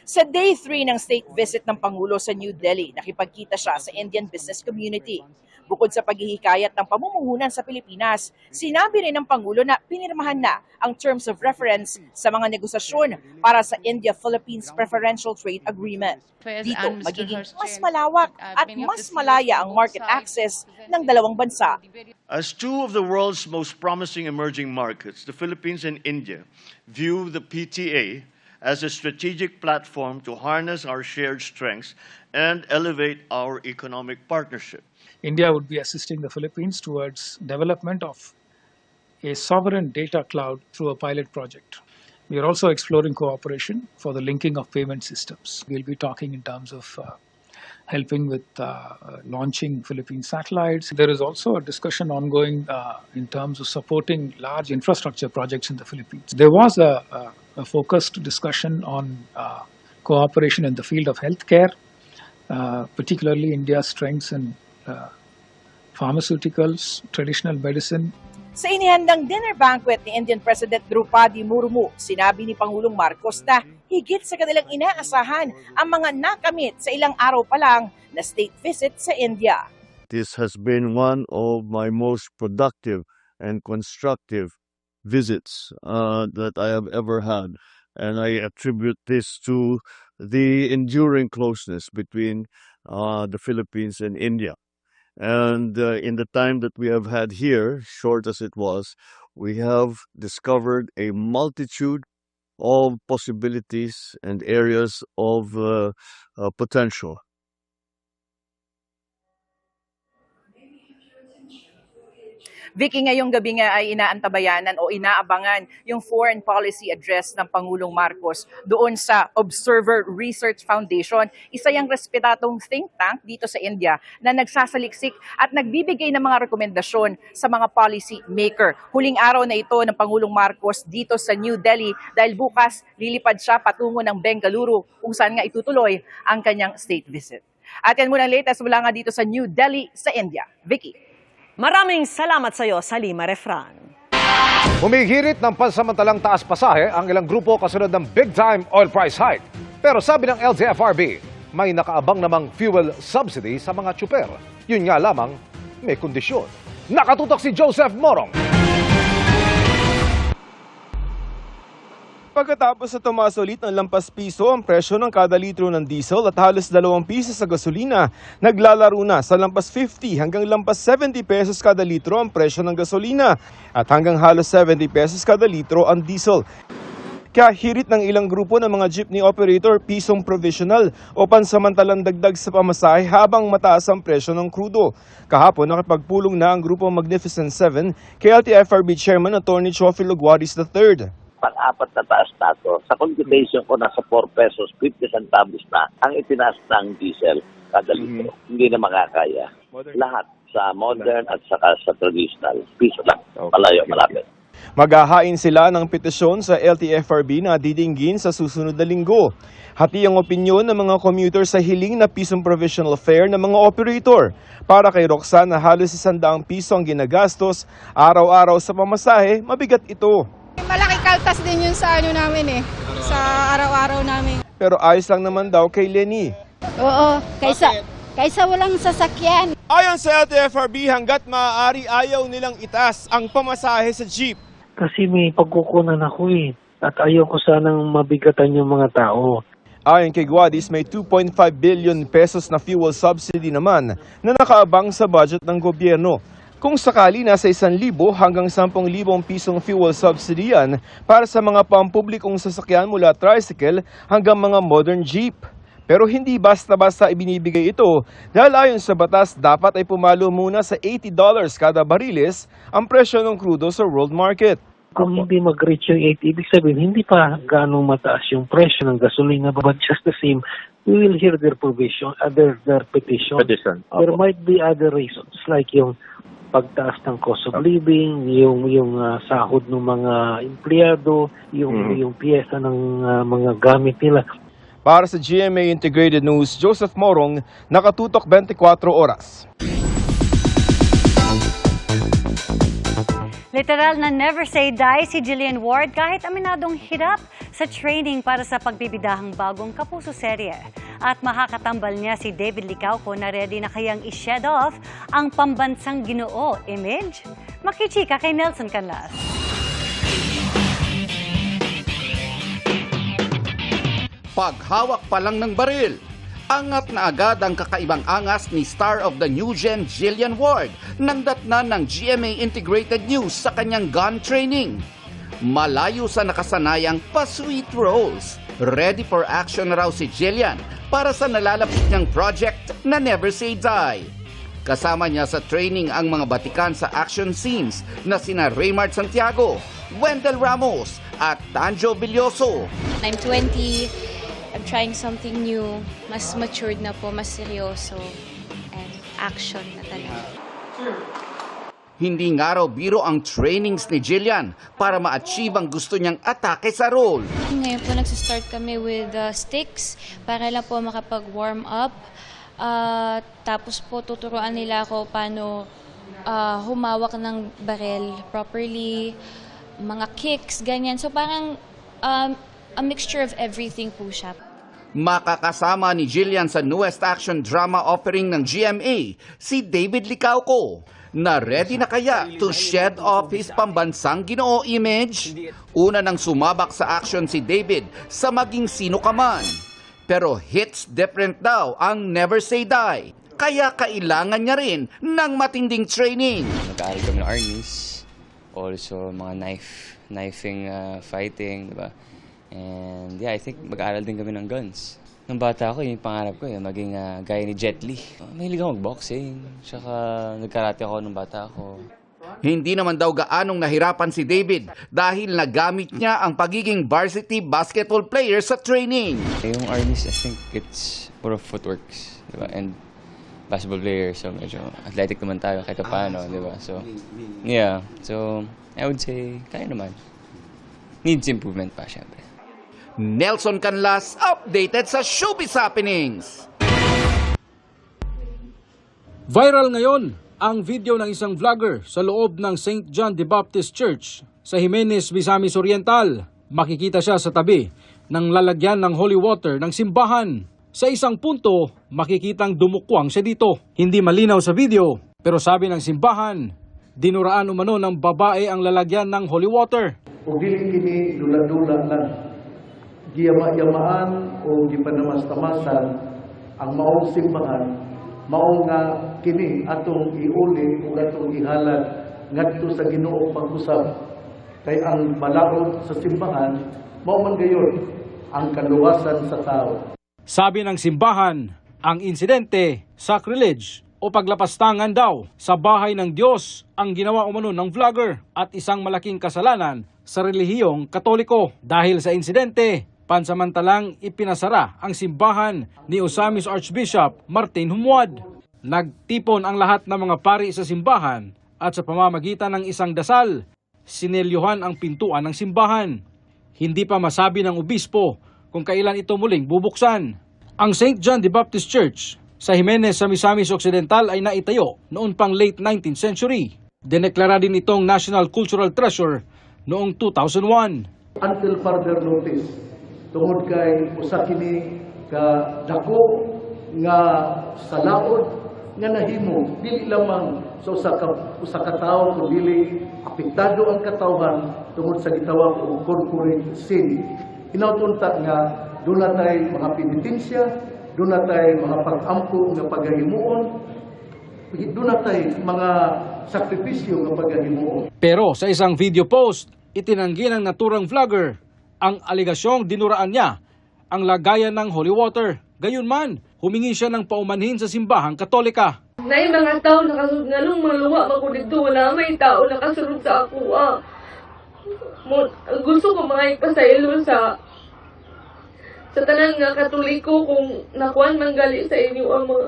Sa day 3 ng state visit ng Pangulo sa New Delhi, nakipagkita siya sa Indian business community. Bukod sa paghihikayat ng pamumuhunan sa Pilipinas, sinabi rin ng Pangulo na pinirmahan na ang terms of reference sa mga negosasyon para sa India-Philippines Preferential Trade Agreement. Dito, magiging mas malawak at mas malaya ang market access ng dalawang bansa. As two of the world's most promising emerging markets, the Philippines and India view the PTA as a strategic platform to harness our shared strengths and elevate our economic partnership. India would be assisting the Philippines towards development of a sovereign data cloud through a pilot project. We are also exploring cooperation for the linking of payment systems. We'll be talking in terms of helping with launching Philippine satellites. There is also a discussion ongoing in terms of supporting large infrastructure projects in the Philippines. There was a focused discussion on cooperation in the field of healthcare, particularly India's strengths in pharmaceuticals, traditional medicine. Sa inihandang dinner banquet ni Indian President Draupadi Murmu, sinabi ni Pangulong Marcos na higit sa kanilang inaasahan ang mga nakamit sa ilang araw pa lang na state visit sa India. This has been one of my most productive and constructive visits that I have ever had. And I attribute this to the enduring closeness between the Philippines and India. And in the time that we have had here, short as it was, we have discovered a multitude of possibilities and areas of potential. Vicky, ngayong gabi nga ay inaantabayanan o inaabangan yung foreign policy address ng Pangulong Marcos doon sa Observer Research Foundation. Isa yung respetadong think tank dito sa India na nagsasaliksik at nagbibigay ng mga rekomendasyon sa mga policy maker. Huling araw na ito ng Pangulong Marcos dito sa New Delhi dahil bukas lilipad siya patungo ng Bengaluru kung saan nga itutuloy ang kanyang state visit. At yan muna ang latest mula nga dito sa New Delhi sa India. Vicky. Maraming salamat sa iyo, Salima Refran. Humihirit ng pansamantalang taas pasahe ang ilang grupo kasunod ng big-time oil price hike. Pero sabi ng LTFRB, may nakaabang namang fuel subsidy sa mga tsuper. Yun nga lamang, may kondisyon. Nakatutok si Joseph Morong. Pagkatapos na tumaas ulit ng lampas piso ang presyo ng kada litro ng diesel at halos 2 piso sa gasolina, naglalaro na sa lampas 50 hanggang lampas 70 pesos kada litro ang presyo ng gasolina at hanggang halos 70 pesos kada litro ang diesel. Kaya hirit ng ilang grupo ng mga jeepney operator pisong provisional o pansamantalang dagdag sa pamasahe habang mataas ang presyo ng krudo. Kahapon nakipagpulong na ang grupo Magnificent 7 kay LTFRB Chairman Atty. Chofie Luguaris III. Pang-apat na taas na ito. Sa computation ko, nasa 4 pesos 50 centavos na ang itinaas ng diesel kada litro. Hindi na makakaya. Lahat sa modern at saka sa traditional. Piso lang. Malayo, malapit. Maghahain sila ng petisyon sa LTFRB na didinggin sa susunod na linggo. Hati ang opinyon ng mga commuter sa hiling na pisong provisional fare ng mga operator. Para kay Roxanne na halos 100 piso ang ginagastos araw-araw sa pamasahe, mabigat ito. Malaki kaltas din yun sa namin sa araw-araw namin. Pero ayos lang naman daw kay Lenny. Oo, kaysa walang sasakyan. Ayon sa LTFRB, hanggat maaari ayaw nilang itaas ang pamasahe sa jeep. Kasi may pagkukunan ako at ayaw ko sanang mabigatan yung mga tao. Ayon kay Guadis, may 2.5 billion pesos na fuel subsidy naman na nakaabang sa budget ng gobyerno. Kung sakali nasa 1,000 hanggang 10,000 pisong fuel subsidy yan para sa mga pampublikong sasakyan mula tricycle hanggang mga modern jeep. Pero hindi basta-basta ibinibigay ito dahil ayon sa batas dapat ay pumalo muna sa $80 kada bariles ang presyo ng krudo sa world market. Kung hindi mag-reach yung 80, ibig sabihin hindi pa ganong mataas yung presyo ng gasolina, but just the same, we will hear their petition. There might be other reasons like yung pagtaas ng cost of living, yung sahod ng mga empleyado, yung piyesa ng mga gamit nila. Para sa GMA Integrated News, Joseph Morong, nakatutok 24 oras. Literal na never say die si Jillian Ward kahit aminadong hirap sa training para sa pagbibidahang bagong Kapuso serye. At makakatambal niya si David Licauco na ready na kayang i-shed off ang pambansang Ginoo image. Makichika kay Nelson Canlas. Paghawak pa lang ng baril, angat na agad ang kakaibang angas ni star of the new gen Jillian Ward nang datnan ng GMA Integrated News sa kanyang gun training. Malayo sa nakasanayang pa-sweet roles, ready for action raw si Jillian para sa nalalapit niyang project na Never Say Die. Kasama niya sa training ang mga batikan sa action scenes na sina Raymart Santiago, Wendell Ramos at Tanjo Villoso. I'm 20. I'm trying something new, mas matured na po, mas seryoso, and action na talaga. Hindi nga raw biro ang trainings ni Jillian para ma-achieve ang gusto niyang atake sa role. Ngayon po nagsistart kami with sticks para lang po makapag-warm up. Tapos po tuturuan nila ako paano humawak ng barel properly, mga kicks, ganyan. So parang a mixture of everything po siya. Makakasama ni Jillian sa newest action drama offering ng GMA, si David Licauco, na ready na kaya to shed off his pambansang Ginoo image? Una nang sumabak sa action si David sa maging sino ka man. Pero hits different daw ang Never Say Die, kaya kailangan niya rin ng matinding training. Nag-aaral kami ng armies, also mga knifing, fighting, diba? And yeah, I think mag-aaral din kami ng guns. Nung bata ako, yung pangarap ko, maging gaya ni Jet Li. Mahilig ako mag-boxing, tsaka nagkarate ako nung bata ako. Hindi naman daw gaanong nahirapan si David dahil nagamit niya ang pagiging varsity basketball player sa training. Yung armies, I think it's puro footworks, diba? And basketball player, so medyo athletic naman tayo kahit paano, diba? So, yeah. So, I would say, kaya naman. Needs improvement pa, syempre. Nelson Canlas, updated sa Showbiz Happenings. Viral ngayon ang video ng isang vlogger sa loob ng St. John the Baptist Church sa Jimenez, Misamis Oriental. Makikita siya sa tabi ng lalagyan ng holy water ng simbahan. Sa isang punto, makikitang dumukwang siya dito. Hindi malinaw sa video, pero sabi ng simbahan, dinuraan umano ng babae ang lalagyan ng holy water. O dili kini dula-dula lang. Giyama-yamaan o gipanamastamastan ang maong simbahan, mao nga kini atong iuli o atong ihalad ngadto sa Ginoo pag-usab. Kay ang balaod sa simbahan mao man gayon ang kaluwasan sa tao. Sabi ng simbahan, ang insidente, sacrilege o paglapastangan daw sa bahay ng Diyos ang ginawa umano ng vlogger at isang malaking kasalanan sa relihiyong Katoliko. Dahil sa insidente, pansamantalang ipinasara ang simbahan ni Osamis Archbishop Martin Humuad. Nagtipon ang lahat ng mga pari sa simbahan at sa pamamagitan ng isang dasal, sinelyuhan ang pintuan ng simbahan. Hindi pa masabi ng obispo kung kailan ito muling bubuksan. Ang St. John the Baptist Church sa Jimenez sa Misamis Occidental ay naitayo noon pang late 19th century. Dineklara din itong National Cultural Treasure noong 2001. Until further notice, tungod kay usa kini ka dako nga salaod nga nahimo dili lamang sa usa ka tawo kundi dili apektado ang katawhan tungod sa gitawag og corporate sin. Hinautunta nga doon natay mga penitensya, doon natay mga pag-ampo nga paghahimuon, doon natay mga sakripisyo nga paghahimuon. Pero sa isang video post, itinanggi ng naturang vlogger ang aligasyong dinuraan niya ang lagayan ng holy water. Gayunman, humingi siya ng paumanhin sa simbahang Katolika. Nay mga tao nakasunod nga nung maluwa man ko dito, wala may tao nakasunod sa ako. Gusto ko mga ipasaylo sa tanan nga Katoliko kung nakuan manggali sa inyo ang mga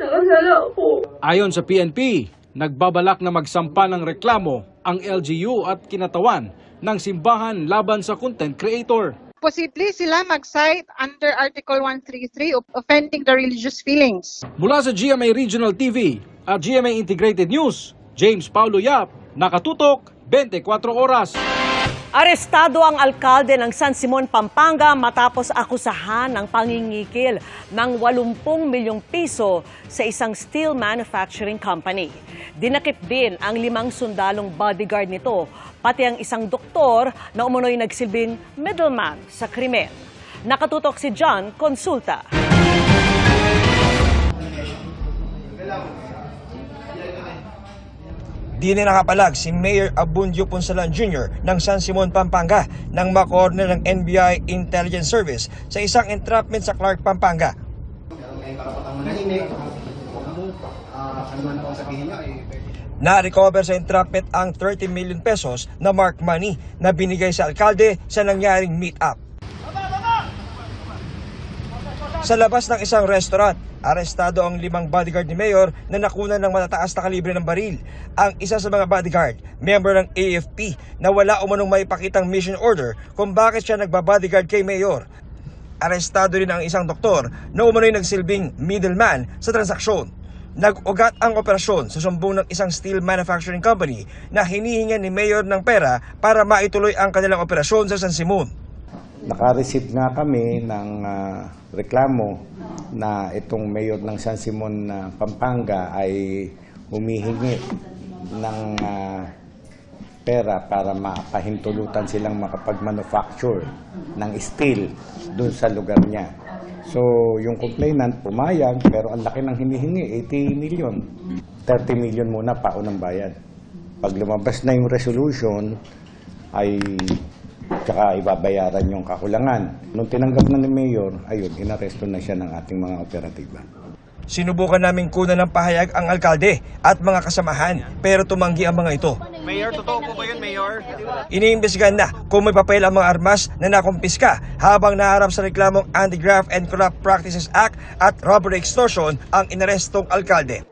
nakasala ko. Ayon sa PNP, nagbabalak na magsampa ng reklamo ang LGU at kinatawan ng simbahan laban sa content creator. Posible sila mag-cite under Article 133 of offending the religious feelings. Mula sa GMA Regional TV at GMA Integrated News, James Paulo Yap, nakatutok 24 oras. Arestado ang alkalde ng San Simon, Pampanga matapos akusahan ng pangingikil ng 80 milyong piso sa isang steel manufacturing company. Dinakip din ang 5 sundalong bodyguard nito, pati ang isang doktor na umunoy nagsilbing middleman sa krimen. Nakatutok si John Consulta. Di na nakapalag si Mayor Abundio Ponsalan Jr. ng San Simon, Pampanga nang makorner ng NBI Intelligence Service sa isang entrapment sa Clark, Pampanga. Na-recover sa entrapment ang 30 million pesos na marked money na binigay sa alkalde sa nangyaring meet-up. Sa labas ng isang restaurant, arestado ang 5 bodyguard ni Mayor na nakunan ng matataas na kalibre ng baril. Ang isa sa mga bodyguard, member ng AFP na wala umanong maipakitang mission order kung bakit siya nagbabodyguard kay Mayor. Arestado rin ang isang doktor na umano'y nagsilbing middleman sa transaksyon. Nag-ugat ang operasyon sa sumbong ng isang steel manufacturing company na hinihingan ni Mayor ng pera para maituloy ang kanilang operasyon sa San Simon. Naka-receive nga kami ng reklamo na itong mayor ng San Simon, Pampanga ay humihingi ng pera para mapahintulutan silang makapag-manufacture ng steel dun sa lugar niya. So yung complainant pumayag pero ang laki ng hinihingi, 80 million. 30 million muna paunang bayad. Pag lumabas na yung resolution ay Tsaka ibabayaran yung kakulangan. Nung tinanggap na ni Mayor, ayun, inaresto na siya ng ating mga operatiba. Sinubukan naming kunan ng pahayag ang alkalde at mga kasamahan pero tumanggi ang mga ito. Mayor, totoo po ba yun, Mayor? Iniimbestigahan na kung may papel ang mga armas na nakumpiska habang naharap sa reklamong Anti-Graft and Corrupt Practices Act at robbery extortion ang inarestong alkalde.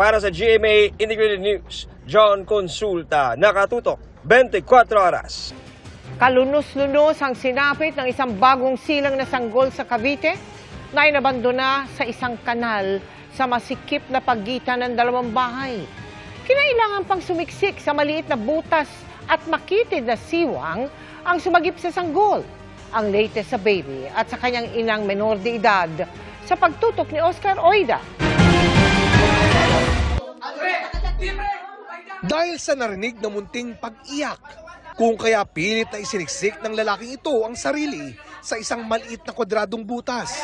Para sa GMA Integrated News, John Consulta, nakatutok 24 oras. Kalunos-lunos ang sinapit ng isang bagong silang na sanggol sa Cavite na inabandona sa isang kanal sa masikip na pagitan ng dalawang bahay. Kinailangan pang sumiksik sa maliit na butas at makitid na siwang ang sumagip sa sanggol. Ang latest sa baby at sa kanyang inang menor de edad sa pagtutok ni Oscar Oida. Dahil sa narinig na munting pag-iyak, kung kaya pilit na isiniksik ng lalaking ito ang sarili sa isang maliit na kwadradong butas.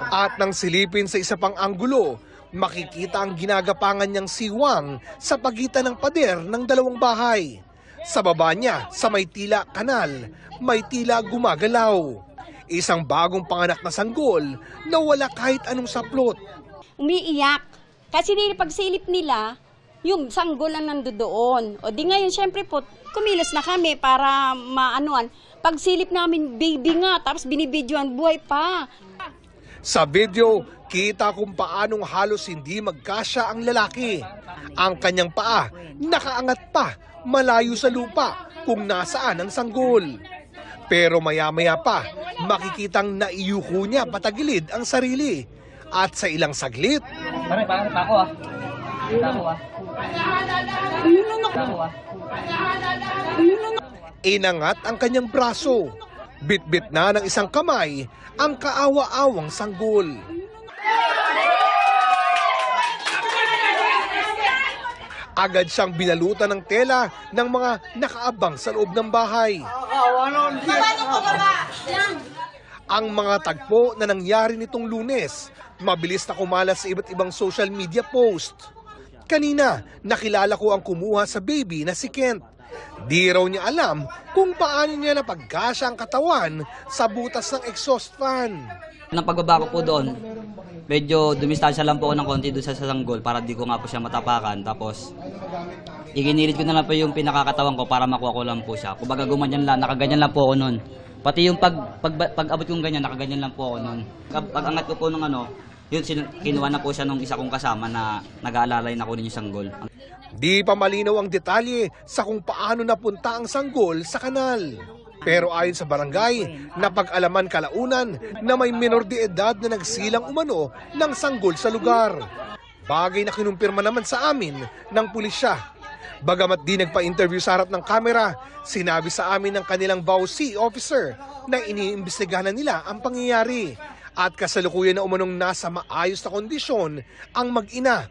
At nang silipin sa isa pang anggulo, makikita ang ginagapangan niyang siwang sa pagitan ng pader ng dalawang bahay. Sa baba niya, sa may tila kanal, may tila gumagalaw. Isang bagong panganak na sanggol na wala kahit anong saplot. Umiiyak. Kasi pagsilip nila, yung sanggol lang nandoon. O di ngayon, syempre po, kumilos na kami para maanuan. Pagsilip namin, baby nga, tapos binibidyoan, buhay pa. Sa video, kita kung paanong halos hindi magkasya ang lalaki. Ang kanyang paa, nakaangat pa, malayo sa lupa kung nasaan ang sanggol. Pero maya-maya pa, makikitang naiyuko niya patagilid ang sarili. At sa ilang saglit, inangat ang kanyang braso. Bit-bit na ng isang kamay ang kaawa-awang sanggol. Agad siyang binalutan ng tela ng mga nakaabang sa loob ng bahay. Ang mga tagpo na nangyari nitong Lunes, mabilis na kumalat sa iba't ibang social media post. Kanina, nakilala ko ang kumuha sa baby na si Kent. Di raw niya alam kung paano niya napagkasya ang katawan sa butas ng exhaust fan. Nang pagbaba ko po doon, medyo dumistansya lang po ako ng konti doon sa sanggol para di ko nga po siya matapakan. Tapos, iginilit ko na lang po yung pinakakatawan ko para makuha ko lang po siya. Kumbaga gumanyan lang, nakaganyan lang po ako noon. Pati yung pag-abot kong ganyan, nakaganyan lang po ako noon. Pag-angat ko po ng yun, kinuha na po siya nung isa kong kasama na nag-aalalay na kunin yung sanggol. Di pa malinaw ang detalye sa kung paano napunta ang sanggol sa kanal. Pero ayon sa barangay, napag-alaman kalaunan na may menor de edad na nagsilang umano ng sanggol sa lugar. Bagay na kinumpirma naman sa amin ng pulisya. Bagamat di nagpa-interview sa harap ng kamera, sinabi sa amin ng kanilang BAUC officer na iniimbestigahan nila ang pangyayari. At kasalukuyan na umanong nasa maayos na kondisyon ang mag-ina.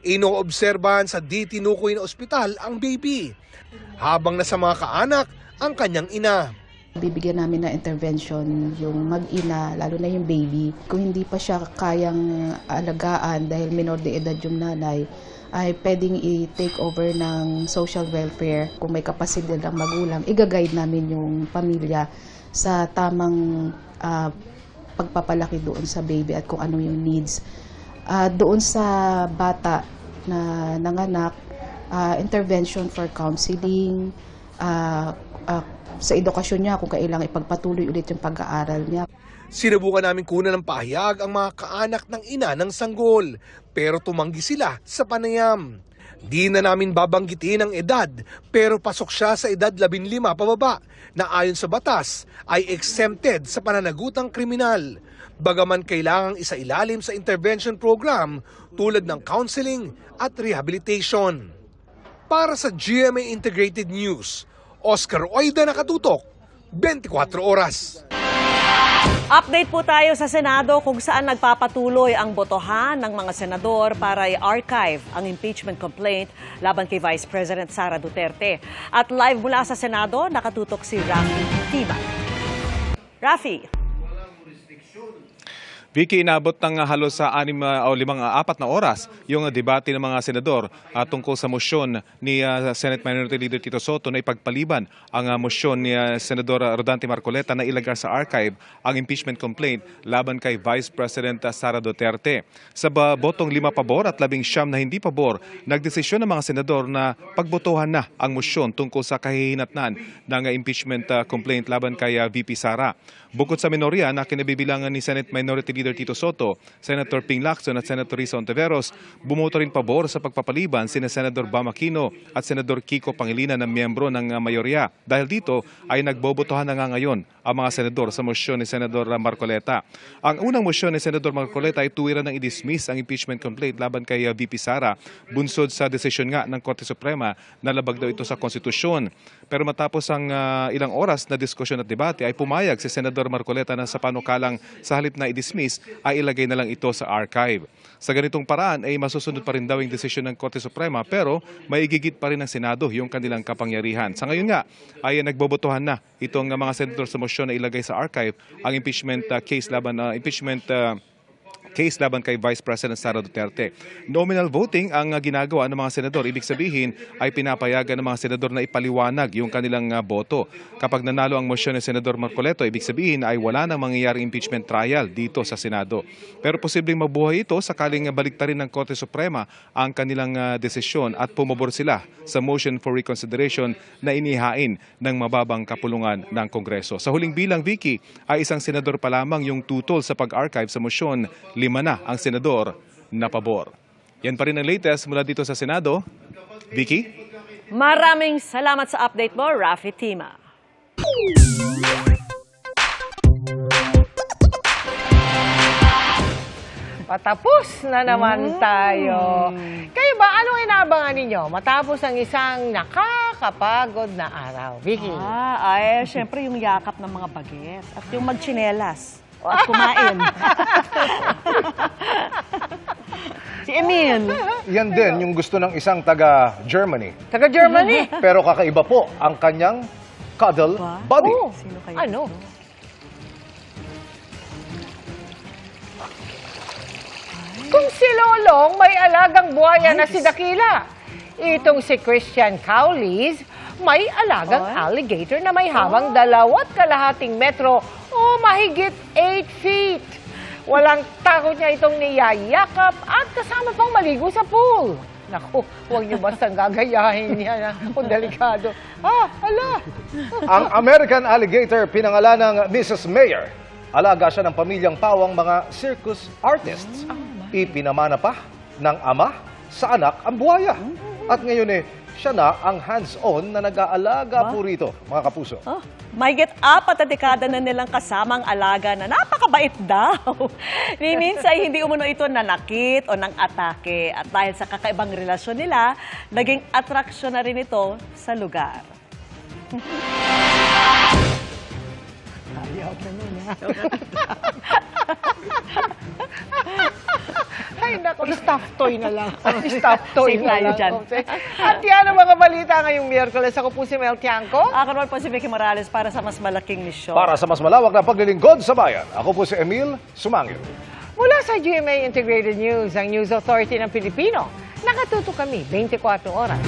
Inoobserbahan sa di tinukoy na ospital ang baby, habang nasa mga kaanak ang kanyang ina. Bibigyan namin ng intervention yung mag-ina, lalo na yung baby. Kung hindi pa siya kayang alagaan dahil minor de edad yung nanay, ay pwedeng i-take over ng social welfare. Kung may kapasidad ng magulang, i-guide namin yung pamilya sa tamang pagpapalaki doon sa baby at kung ano yung needs. Doon sa bata na nanganak, intervention for counseling, sa edukasyon niya kung kailangan ipagpatuloy ulit yung pag-aaral niya. Sinubukan namin kunan ng pahayag ang mga kaanak ng ina ng sanggol, pero tumanggi sila sa panayam. Di na namin babanggitin ang edad, pero pasok siya sa edad 15 pababa na ayon sa batas ay exempted sa pananagutang kriminal. Bagaman kailangang isailalim sa intervention program tulad ng counseling at rehabilitation. Para sa GMA Integrated News, Oscar Oida, nakatutok, 24 oras. Update po tayo sa Senado kung saan nagpapatuloy ang botohan ng mga senador para i-archive ang impeachment complaint laban kay Vice President Sara Duterte. At live mula sa Senado, nakatutok si Rafi Tiba. Rafi. Vicky, inabot ng halos sa 4 na oras yung debate ng mga senador tungkol sa motion ni Senate Minority Leader Tito Soto na ipagpaliban ang motion ni Senador Rodante Marcoleta na ilagay sa archive ang impeachment complaint laban kay Vice President Sara Duterte. Sa botong 5 pabor at 19 na hindi pabor, nagdesisyon ng mga senador na pagbotohan na ang motion tungkol sa kahihinatnan ng impeachment complaint laban kay VP Sara. Bukod sa minorya na kinabibilangan ni Senate Minority Leader Tito Soto, Senator Ping Lacson at Senator Risa Ontiveros, bumoto rin pabor sa pagpapaliban sina Senador Bam Aquino at Senador Kiko Pangilinan na miyembro ng mayorya. Dahil dito ay nagbobotohan na nga ngayon ang mga senador sa mosyon ni Senador Marcoleta. Ang unang mosyon ni Senador Marcoleta ay tuwiran ng i-dismiss ang impeachment complaint laban kay VP Sara, bunsod sa desisyon nga ng Korte Suprema na labag daw ito sa konstitusyon. Pero matapos ang ilang oras na diskusyon at debate ay pumayag si Senador Marcoleta na sa panukalang sa halip na i-dismiss ay ilagay na lang ito sa archive. Sa ganitong paraan ay masusunod pa rin daw yung desisyon ng Korte Suprema pero maigigit pa rin ng Senado yung kanilang kapangyarihan. Sa ngayon nga ay nagbobotohan na itong mga senador sa mosyon na ilagay sa archive ang impeachment case laban kay Vice President Sara Duterte. Nominal voting ang ginagawa ng mga senador. Ibig sabihin ay pinapayagan ng mga senador na ipaliwanag yung kanilang boto. Kapag nanalo ang motion ni Senador Marcoleta, ibig sabihin ay wala nang mangyayaring impeachment trial dito sa Senado. Pero posibleng mabuhay ito sakaling baliktarin ng Korte Suprema ang kanilang desisyon at pumabor sila sa motion for reconsideration na inihain ng mababang kapulungan ng Kongreso. Sa huling bilang, Vicky, ay isang senador pa lamang yung tutol sa pag-archive sa motion. 5 na ang senador na pabor. Yan pa rin ang latest mula dito sa Senado. Vicky? Maraming salamat sa update mo, Rafi Tima. Patapos na naman tayo. Kayo ba, anong inaabangan ninyo matapos ang isang nakakapagod na araw? Vicky? Ay, syempre yung yakap ng mga baget at yung magtsinelas at kumain. Si Emil. Yan din yung gusto ng isang taga-Germany. Taga-Germany? Pero kakaiba po ang kanyang cuddle buddy. Oh, ano? Kung si Lolong may alagang buhaya na si Dakila, itong si Christian Cowles may alagang alligator na may hawang 2.5 metro o mahigit 8 feet. Walang takot niya itong niyayakap at kasama pang maligo sa pool. Naku, huwag niyo basta gagayahin niya. Kung delikado. Ala! Ang American alligator pinangalan ng Mrs. Mayer. Alaga siya ng pamilyang pawang mga circus artists. Ipinamana pa ng ama sa anak ang buhaya. At ngayon siya na ang hands-on na nag-aalaga po rito, mga kapuso. Mahigit 4 na dekada na nilang kasamang alaga na napakabait daw. Ni minsan ay hindi umano ito nanakit o nang atake. At dahil sa kakaibang relasyon nila, naging atraksyon na rin ito sa lugar. Ayaw na nun, Ay, naku, stuffed toy na lang. Stuffed toy na lang. Dyan. At yan ang mga balita ngayong Miyerkules. Ako po si Mel Tiangco. Ako naman po si Vicky Morales para sa mas malaking misyon. Para sa mas malawak na paglilingkod sa bayan, ako po si Emil Sumangil. Mula sa GMA Integrated News, ang News Authority ng Pilipino, nakatuto kami 24 oras.